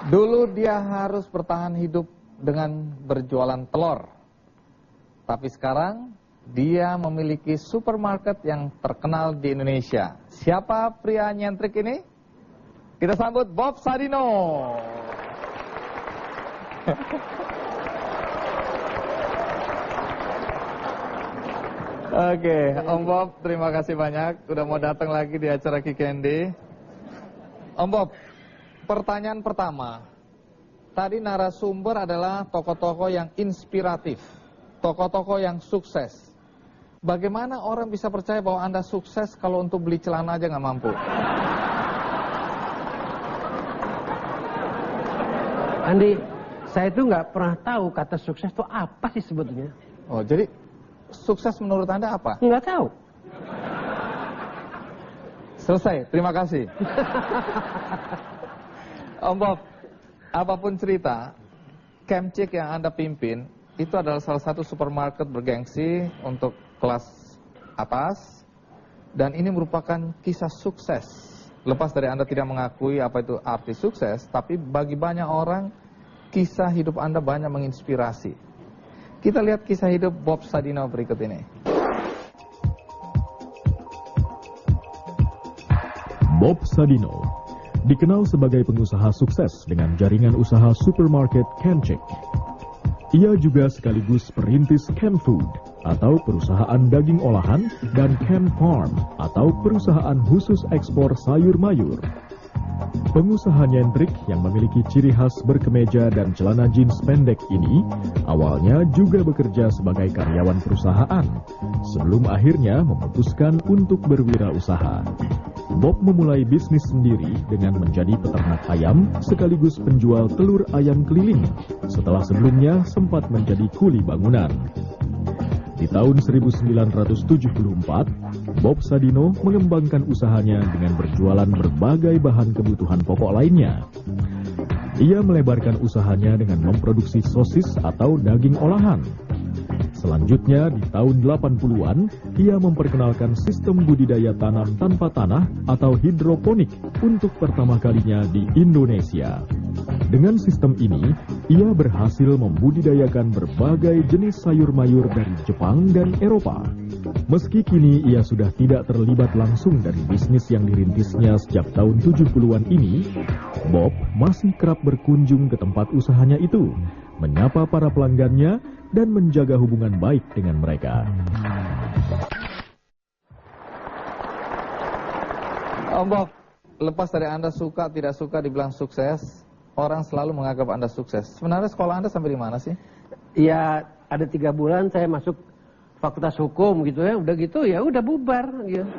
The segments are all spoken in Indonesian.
Dulu dia harus bertahan hidup dengan berjualan telur. Tapi sekarang dia memiliki supermarket yang terkenal di Indonesia. Siapa pria nyentrik ini? Kita sambut Bob Sadino. Oke, Om Bob, terima kasih banyak udah mau datang lagi di acara Kikendi. Om Bob, pertanyaan pertama. Tadi narasumber adalah tokoh-tokoh yang inspiratif, tokoh-tokoh yang sukses. Bagaimana orang bisa percaya bahwa Anda sukses kalau untuk beli celana aja nggak mampu? Andi, saya itu nggak pernah tahu kata sukses itu apa sih sebetulnya. Oh, jadi sukses menurut Anda apa? Nggak tahu. Selesai, terima kasih. Om Bob, apapun cerita, Kemcik yang Anda pimpin itu adalah salah satu supermarket bergengsi untuk kelas atas, dan ini merupakan kisah sukses. Lepas dari Anda tidak mengakui apa itu arti sukses, tapi bagi banyak orang kisah hidup Anda banyak menginspirasi. Kita lihat kisah hidup Bob Sadino berikut ini. Bob Sadino dikenal sebagai pengusaha sukses dengan jaringan usaha supermarket Kemcik. Ia juga sekaligus perintis Chem Food atau perusahaan daging olahan dan Chem Farm atau perusahaan khusus ekspor sayur mayur. Pengusaha nyentrik yang memiliki ciri khas berkemeja dan celana jeans pendek ini awalnya juga bekerja sebagai karyawan perusahaan sebelum akhirnya memutuskan untuk berwirausaha. Bob memulai bisnis sendiri dengan menjadi peternak ayam sekaligus penjual telur ayam keliling setelah sebelumnya sempat menjadi kuli bangunan. Di tahun 1974, Bob Sadino mengembangkan usahanya dengan berjualan berbagai bahan kebutuhan pokok lainnya. Ia melebarkan usahanya dengan memproduksi sosis atau daging olahan. Selanjutnya, di tahun 80-an, ia memperkenalkan sistem budidaya tanam tanpa tanah atau hidroponik untuk pertama kalinya di Indonesia. Dengan sistem ini, ia berhasil membudidayakan berbagai jenis sayur mayur dari Jepang dan Eropa. Meski kini ia sudah tidak terlibat langsung dari bisnis yang dirintisnya sejak tahun 70-an ini, Bob masih kerap berkunjung ke tempat usahanya itu, menyapa para pelanggannya, dan menjaga hubungan baik dengan mereka. Om Bob, lepas dari Anda suka tidak suka dibilang sukses, orang selalu menganggap Anda sukses. Sebenarnya sekolah Anda sampai di mana sih? Ya, ada 3 bulan saya masuk fakultas hukum gitu ya, udah gitu ya udah bubar gitu.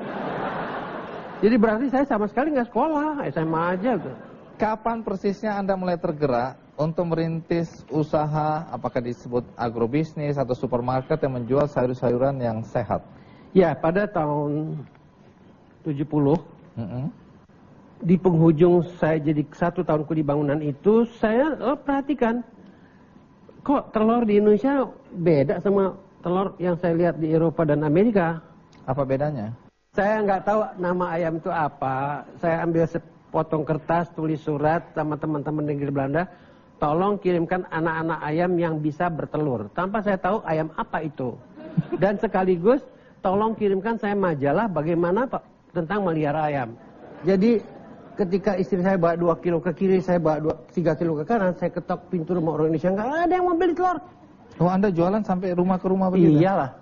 Jadi berarti saya sama sekali nggak sekolah, SMA aja gitu. Kapan persisnya Anda mulai tergerak untuk merintis usaha, apakah disebut agrobisnis atau supermarket yang menjual sayur-sayuran yang sehat? Ya, pada tahun 70, di penghujung saya jadi 1 tahun kuli bangunan itu, saya perhatikan, kok telur di Indonesia beda sama telur yang saya lihat di Eropa dan Amerika. Apa bedanya? Saya nggak tahu nama ayam itu apa. Saya ambil sepotong kertas, tulis surat sama teman-teman negeri Belanda, tolong kirimkan anak-anak ayam yang bisa bertelur. Tanpa saya tahu ayam apa itu. Dan sekaligus tolong kirimkan saya majalah bagaimana tentang melihara ayam. Jadi ketika istri saya bawa 2 kilo ke kiri, saya bawa 3 kilo ke kanan, saya ketok pintu rumah orang Indonesia, nggak ada yang mau beli telur. Oh, Anda jualan sampai rumah ke rumah begitu? Iyalah.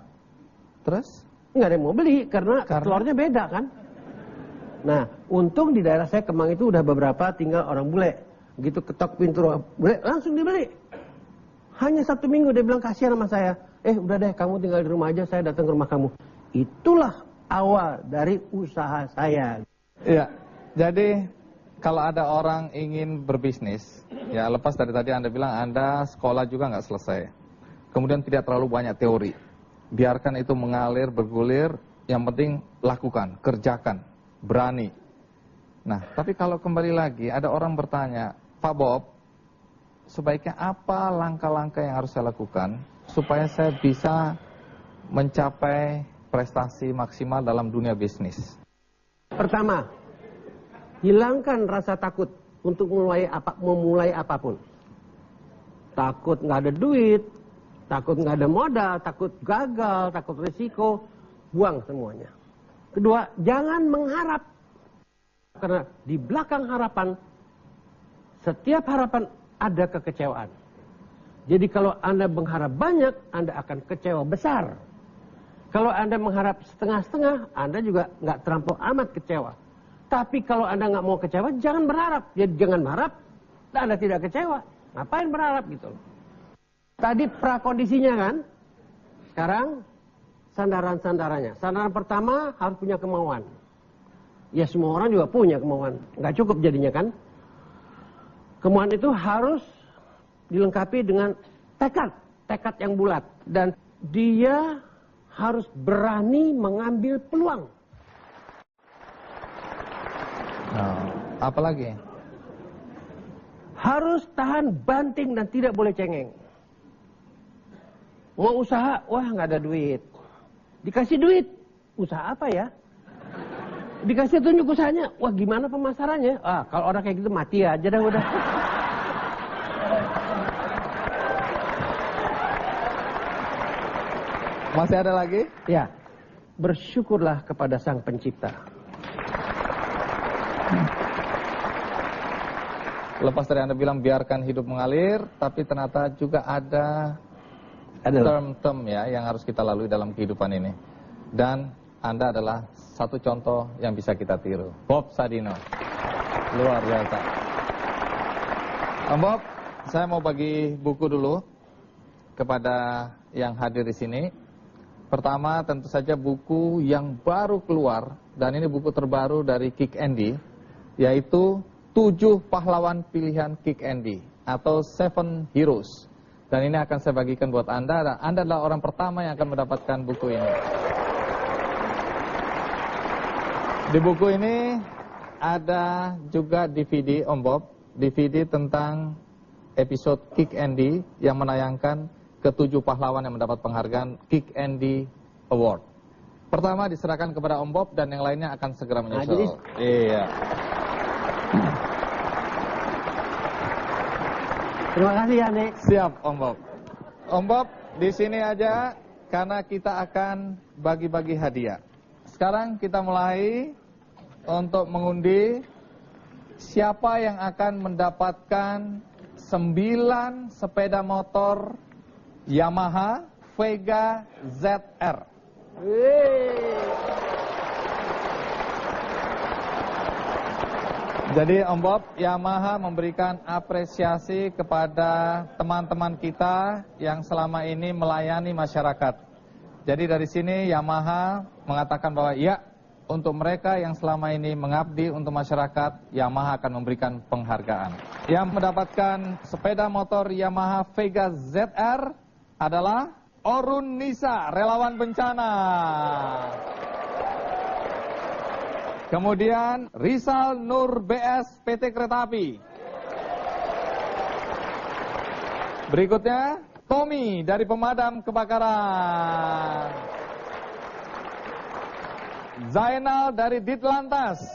Terus? Nggak ada yang mau beli karena telurnya beda kan. Nah, untung di daerah saya Kemang itu udah beberapa tinggal orang bule. Begitu ketok pintu rumah bule, langsung dibeli. Hanya 1 minggu dia bilang kasihan sama saya. Udah deh kamu tinggal di rumah aja, saya datang ke rumah kamu. Itulah awal dari usaha saya. Iya, jadi kalau ada orang ingin berbisnis, ya lepas dari tadi Anda bilang Anda sekolah juga nggak selesai. Kemudian tidak terlalu banyak teori. Biarkan itu mengalir, bergulir, yang penting lakukan, kerjakan, berani. Nah, tapi kalau kembali lagi ada orang bertanya, Pak Bob, sebaiknya apa langkah-langkah yang harus saya lakukan supaya saya bisa mencapai prestasi maksimal dalam dunia bisnis? Pertama, hilangkan rasa takut. untuk memulai apapun. Takut nggak ada duit, takut nggak ada modal, takut gagal, takut risiko, buang semuanya. Kedua, jangan mengharap. Karena di belakang harapan, setiap harapan ada kekecewaan. Jadi kalau Anda mengharap banyak, Anda akan kecewa besar. Kalau Anda mengharap setengah-setengah, Anda juga nggak terlampau amat kecewa. Tapi kalau Anda nggak mau kecewa, jangan berharap. Jadi jangan berharap, dan Anda tidak kecewa. Ngapain berharap gitu? Tadi prakondisinya kan, sekarang sandaran-sandarannya. Sandaran pertama harus punya kemauan. Ya semua orang juga punya kemauan. Nggak cukup jadinya kan. Kemauan itu harus dilengkapi dengan tekad yang bulat. Dan dia harus berani mengambil peluang. Apalagi? Harus tahan banting dan tidak boleh cengeng. Mau usaha, wah nggak ada duit. Dikasih duit, usaha apa ya? Dikasih tunjuk usahanya, wah gimana pemasarannya? Kalau orang kayak gitu mati aja dah udah. Masih ada lagi? Ya, bersyukurlah kepada Sang Pencipta. Lepas dari Anda bilang biarkan hidup mengalir, tapi ternyata juga ada term-term ya yang harus kita lalui dalam kehidupan ini. Dan Anda adalah satu contoh yang bisa kita tiru. Bob Sadino. Luar biasa. Om Bob, saya mau bagi buku dulu kepada yang hadir di sini. Pertama tentu saja buku yang baru keluar, dan ini buku terbaru dari Kick Andy, yaitu 7 pahlawan pilihan Kick Andy atau 7 Heroes. Dan ini akan saya bagikan buat Anda, dan Anda adalah orang pertama yang akan mendapatkan buku ini. Di buku ini ada juga DVD, Om Bob, DVD tentang episode Kick Andy yang menayangkan ke-7 pahlawan yang mendapat penghargaan Kick Andy Award. Pertama diserahkan kepada Om Bob dan yang lainnya akan segera menyusul. Iya. Terima kasih ya, Nek. Siap, Om Bob. Om Bob, di sini aja karena kita akan bagi-bagi hadiah. Sekarang kita mulai untuk mengundi siapa yang akan mendapatkan 9 sepeda motor Yamaha Vega ZR. Jadi Om Bob, Yamaha memberikan apresiasi kepada teman-teman kita yang selama ini melayani masyarakat. Jadi dari sini Yamaha mengatakan bahwa ya, untuk mereka yang selama ini mengabdi untuk masyarakat, Yamaha akan memberikan penghargaan. Yang mendapatkan sepeda motor Yamaha Vega ZR adalah Orun Nisa, relawan bencana. Kemudian Rizal Nur BS PT Kereta Api. Berikutnya Tommy dari Pemadam Kebakaran. Zainal dari Ditlantas.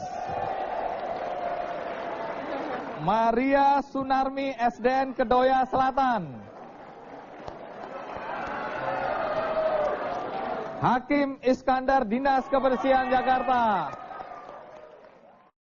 Maria Sunarmi SDN Kedoya Selatan. Hakim Iskandar Dinas Kebersihan Jakarta.